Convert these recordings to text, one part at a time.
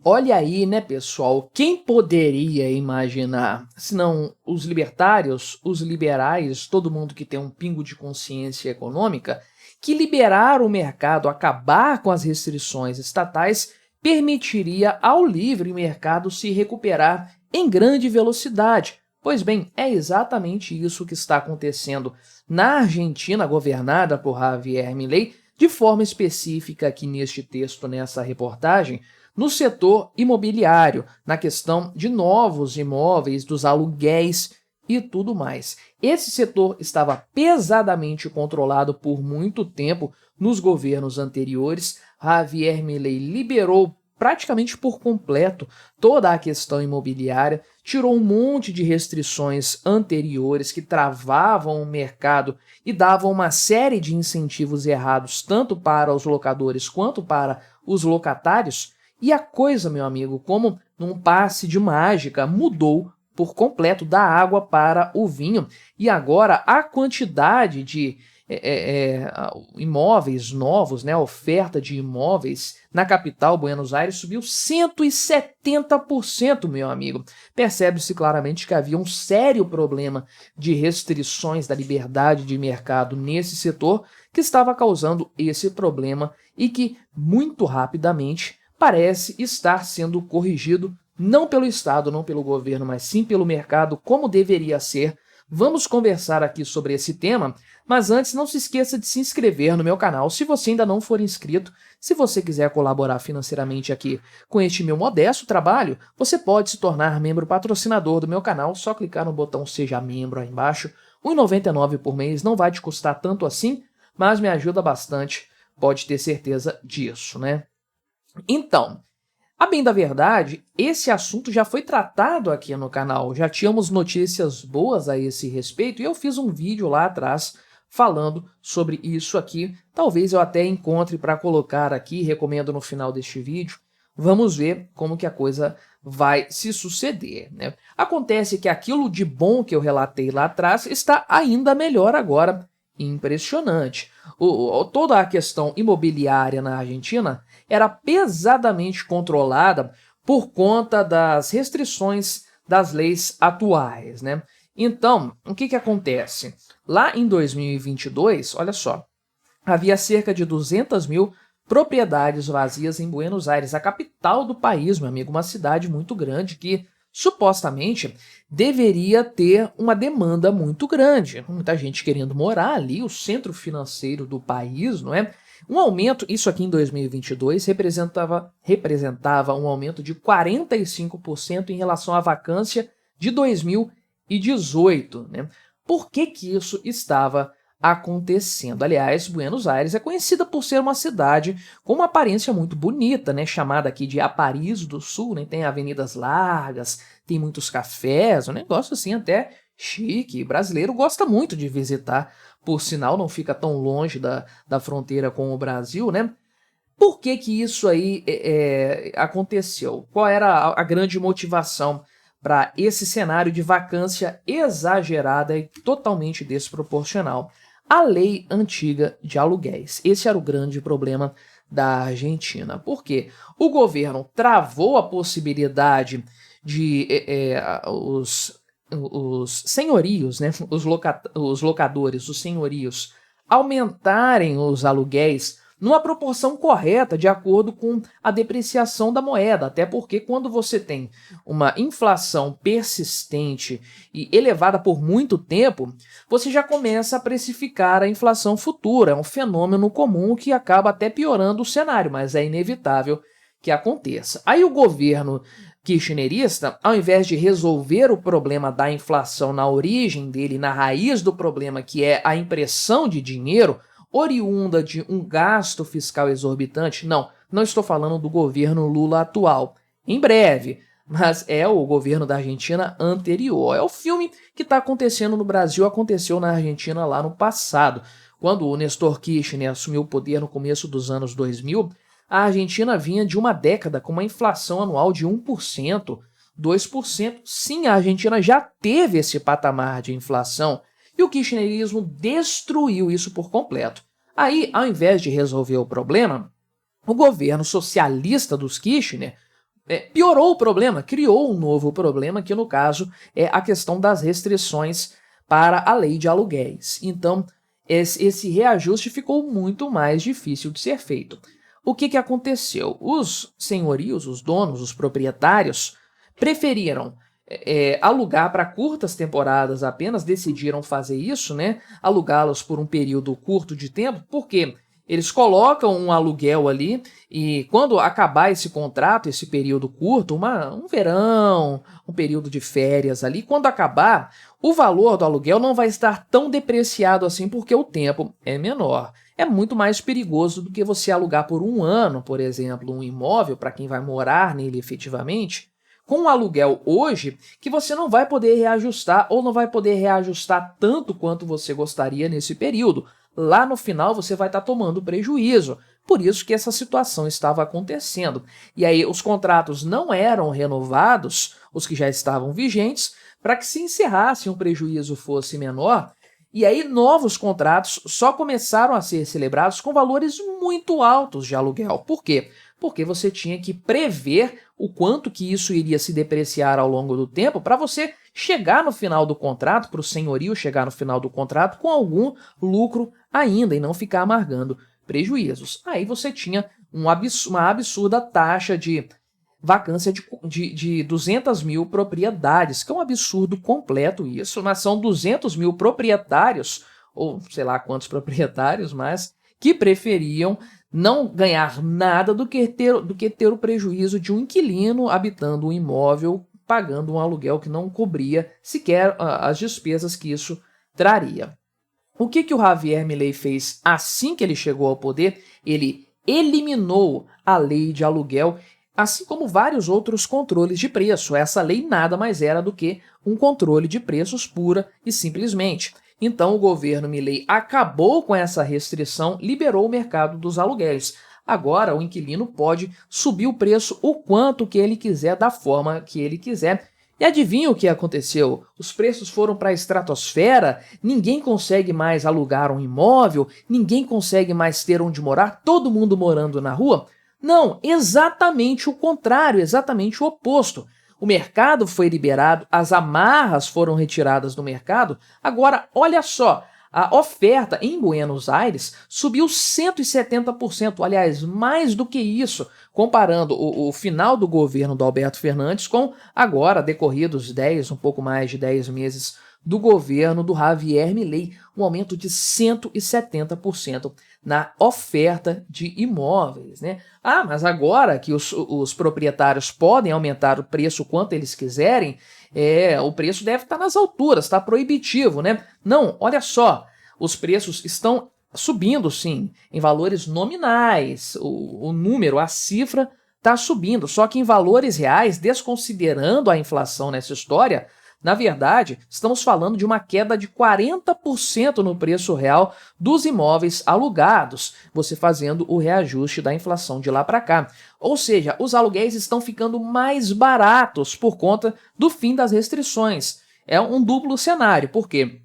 Olha aí, né, pessoal? Quem poderia imaginar, se não os libertários, os liberais, todo mundo que tem um pingo de consciência econômica, que liberar o mercado, acabar com as restrições estatais, permitiria ao livre mercado se recuperar em grande velocidade. Pois bem, é exatamente isso que está acontecendo na Argentina, governada por Javier Milei, de forma específica aqui neste texto, nessa reportagem, no setor imobiliário, na questão de novos imóveis, dos aluguéis e tudo mais. Esse setor estava pesadamente controlado por muito tempo nos governos anteriores. Javier Milei liberou praticamente por completo toda a questão imobiliária, tirou um monte de restrições anteriores que travavam o mercado e davam uma série de incentivos errados tanto para os locadores quanto para os locatários. E a coisa, meu amigo, como num passe de mágica, mudou por completo da água para o vinho. E agora a quantidade de imóveis novos, né, a oferta de imóveis na capital, Buenos Aires, subiu 170%, meu amigo. Percebe-se claramente que havia um sério problema de restrições da liberdade de mercado nesse setor que estava causando esse problema e que, muito rapidamente, parece estar sendo corrigido não pelo Estado, não pelo governo, mas sim pelo mercado, como deveria ser. Vamos conversar aqui sobre esse tema, mas antes não se esqueça de se inscrever no meu canal se você ainda não for inscrito. Se você quiser colaborar financeiramente aqui com este meu modesto trabalho, você pode se tornar membro patrocinador do meu canal, só clicar no botão Seja Membro aí embaixo. R$ 1,99 por mês não vai te custar tanto assim, mas me ajuda bastante, pode ter certeza disso, né? Então, a bem da verdade, esse assunto já foi tratado aqui no canal, já tínhamos notícias boas a esse respeito e eu fiz um vídeo lá atrás falando sobre isso aqui. Talvez eu até encontre para colocar aqui, recomendo no final deste vídeo. Vamos ver como que a coisa vai se suceder, né? Acontece que aquilo de bom que eu relatei lá atrás está ainda melhor agora. Impressionante. Toda a questão imobiliária na Argentina era pesadamente controlada por conta das restrições das leis atuais, né? Então, o que acontece? Lá em 2022, olha só, havia cerca de 200 mil propriedades vazias em Buenos Aires, a capital do país, meu amigo, uma cidade muito grande que supostamente deveria ter uma demanda muito grande, muita gente querendo morar ali, o centro financeiro do país, não é? Um aumento, isso aqui em 2022, representava um aumento de 45% em relação à vacância de 2018, né? Por que isso estava acontecendo? Aliás, Buenos Aires é conhecida por ser uma cidade com uma aparência muito bonita, né? Chamada aqui de a Paris do Sul, né? Tem avenidas largas, tem muitos cafés, um negócio assim até chique. Brasileiro gosta muito de visitar, por sinal não fica tão longe da fronteira com o Brasil, né? Por que isso aí aconteceu? Qual era a grande motivação para esse cenário de vacância exagerada e totalmente desproporcional? A lei antiga de aluguéis. Esse era o grande problema da Argentina. Por quê? O governo travou a possibilidade de os senhorios, né? os locadores, os senhorios, aumentarem os aluguéis numa proporção correta, de acordo com a depreciação da moeda, até porque quando você tem uma inflação persistente e elevada por muito tempo, você já começa a precificar a inflação futura, é um fenômeno comum que acaba até piorando o cenário, mas é inevitável que aconteça. Aí o governo kirchnerista, ao invés de resolver o problema da inflação na origem dele, na raiz do problema, que é a impressão de dinheiro, oriunda de um gasto fiscal exorbitante, não estou falando do governo Lula atual, em breve, mas é o governo da Argentina anterior. É o filme que está acontecendo no Brasil, aconteceu na Argentina lá no passado. Quando o Néstor Kirchner assumiu o poder no começo dos anos 2000, a Argentina vinha de uma década com uma inflação anual de 1%, 2%. Sim, a Argentina já teve esse patamar de inflação, e o kirchnerismo destruiu isso por completo. Aí, ao invés de resolver o problema, o governo socialista dos Kirchner piorou o problema, criou um novo problema, que no caso é a questão das restrições para a lei de aluguéis. Então, esse reajuste ficou muito mais difícil de ser feito. O que aconteceu? Os senhorios, os donos, os proprietários, preferiram alugar para curtas temporadas apenas, decidiram fazer isso, né? Alugá-los por um período curto de tempo, porque eles colocam um aluguel ali e quando acabar esse contrato, esse período curto, um verão, um período de férias ali, quando acabar, o valor do aluguel não vai estar tão depreciado assim porque o tempo é menor. É muito mais perigoso do que você alugar por um ano, por exemplo, um imóvel para quem vai morar nele efetivamente, com um aluguel hoje que você não vai poder reajustar ou não vai poder reajustar tanto quanto você gostaria nesse período. Lá no final você vai estar tomando prejuízo. Por isso que essa situação estava acontecendo. E aí os contratos não eram renovados, os que já estavam vigentes, para que se encerrasse um prejuízo fosse menor. E aí novos contratos só começaram a ser celebrados com valores muito altos de aluguel. Por quê? Porque você tinha que prever o quanto que isso iria se depreciar ao longo do tempo para você chegar no final do contrato, para o senhorio chegar no final do contrato com algum lucro ainda e não ficar amargando prejuízos. Aí você tinha uma absurda taxa de vacância de 200 mil propriedades, que é um absurdo completo isso, mas são 200 mil proprietários, ou sei lá quantos proprietários, mas que preferiam não ganhar nada do que ter o prejuízo de um inquilino habitando um imóvel, pagando um aluguel que não cobria sequer as despesas que isso traria. O que o Javier Milei fez assim que ele chegou ao poder? Ele eliminou a lei de aluguel, assim como vários outros controles de preço. Essa lei nada mais era do que um controle de preços pura e simplesmente. Então o governo Milei acabou com essa restrição, liberou o mercado dos aluguéis. Agora o inquilino pode subir o preço o quanto que ele quiser, da forma que ele quiser. E adivinha o que aconteceu? Os preços foram para a estratosfera, ninguém consegue mais alugar um imóvel, ninguém consegue mais ter onde morar, todo mundo morando na rua? Não, exatamente o contrário, exatamente o oposto. O mercado foi liberado, as amarras foram retiradas do mercado. Agora, olha só, a oferta em Buenos Aires subiu 170%, aliás, mais do que isso, comparando o final do governo do Alberto Fernandes com agora, decorridos um pouco mais de 10 meses do governo do Javier Milei, um aumento de 170% na oferta de imóveis, né? Ah, mas agora que os proprietários podem aumentar o preço quanto eles quiserem, o preço deve estar nas alturas, está proibitivo, né? Não, olha só, os preços estão subindo sim, em valores nominais, o número, a cifra está subindo, só que em valores reais, desconsiderando a inflação nessa história, na verdade, estamos falando de uma queda de 40% no preço real dos imóveis alugados, você fazendo o reajuste da inflação de lá para cá. Ou seja, os aluguéis estão ficando mais baratos por conta do fim das restrições. É um duplo cenário, porque,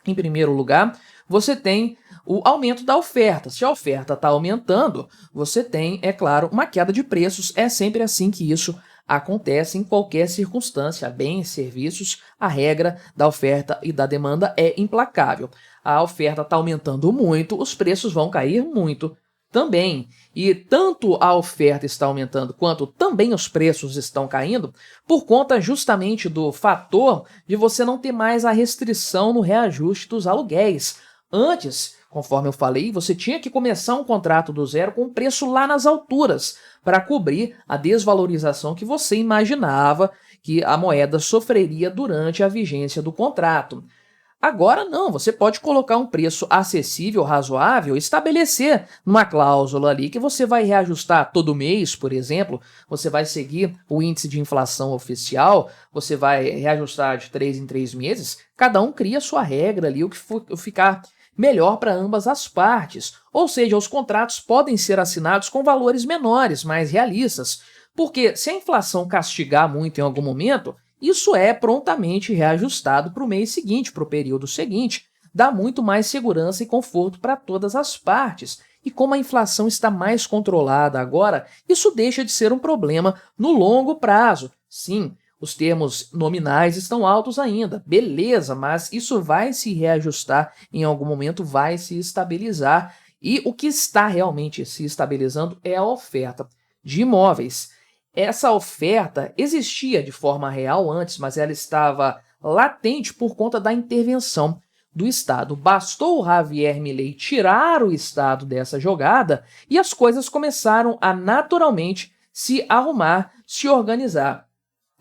em primeiro lugar, você tem o aumento da oferta. Se a oferta está aumentando, você tem, é claro, uma queda de preços. É sempre assim que isso acontece em qualquer circunstância, bens, serviços, a regra da oferta e da demanda é implacável. A oferta está aumentando muito, os preços vão cair muito também. E tanto a oferta está aumentando quanto também os preços estão caindo por conta justamente do fator de você não ter mais a restrição no reajuste dos aluguéis. Antes, conforme eu falei, você tinha que começar um contrato do zero com o preço lá nas alturas para cobrir a desvalorização que você imaginava que a moeda sofreria durante a vigência do contrato. Agora não, você pode colocar um preço acessível, razoável, estabelecer uma cláusula ali que você vai reajustar todo mês, por exemplo, você vai seguir o índice de inflação oficial, você vai reajustar de 3 em 3 meses, cada um cria a sua regra ali, o que ficar melhor para ambas as partes. Ou seja, os contratos podem ser assinados com valores menores, mais realistas, porque se a inflação castigar muito em algum momento, isso é prontamente reajustado para o mês seguinte, para o período seguinte, dá muito mais segurança e conforto para todas as partes. E como a inflação está mais controlada agora, isso deixa de ser um problema no longo prazo. Sim, os termos nominais estão altos ainda, beleza, mas isso vai se reajustar em algum momento, vai se estabilizar. E o que está realmente se estabilizando é a oferta de imóveis. Essa oferta existia de forma real antes, mas ela estava latente por conta da intervenção do Estado. Bastou o Javier Milei tirar o Estado dessa jogada e as coisas começaram a naturalmente se arrumar, se organizar.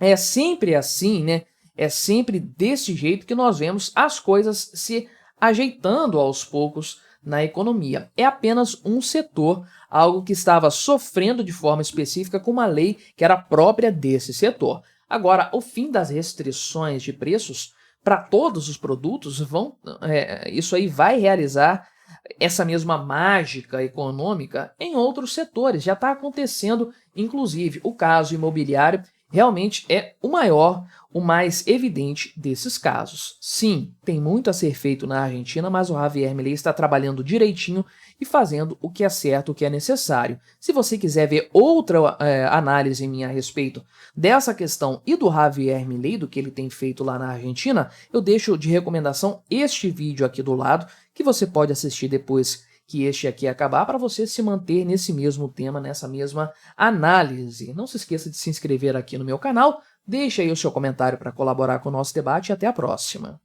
É sempre assim, né? É sempre desse jeito que nós vemos as coisas se ajeitando aos poucos na economia. É apenas um setor, algo que estava sofrendo de forma específica com uma lei que era própria desse setor. Agora, o fim das restrições de preços para todos os produtos isso aí vai realizar essa mesma mágica econômica em outros setores. Já está acontecendo, inclusive, o caso imobiliário realmente é o maior, o mais evidente desses casos. Sim, tem muito a ser feito na Argentina, mas o Javier Milei está trabalhando direitinho e fazendo o que é certo, o que é necessário. Se você quiser ver outra análise minha a respeito dessa questão e do Javier Milei, do que ele tem feito lá na Argentina, eu deixo de recomendação este vídeo aqui do lado, que você pode assistir depois que este aqui acabar, para você se manter nesse mesmo tema, nessa mesma análise. Não se esqueça de se inscrever aqui no meu canal, deixe aí o seu comentário para colaborar com o nosso debate e até a próxima.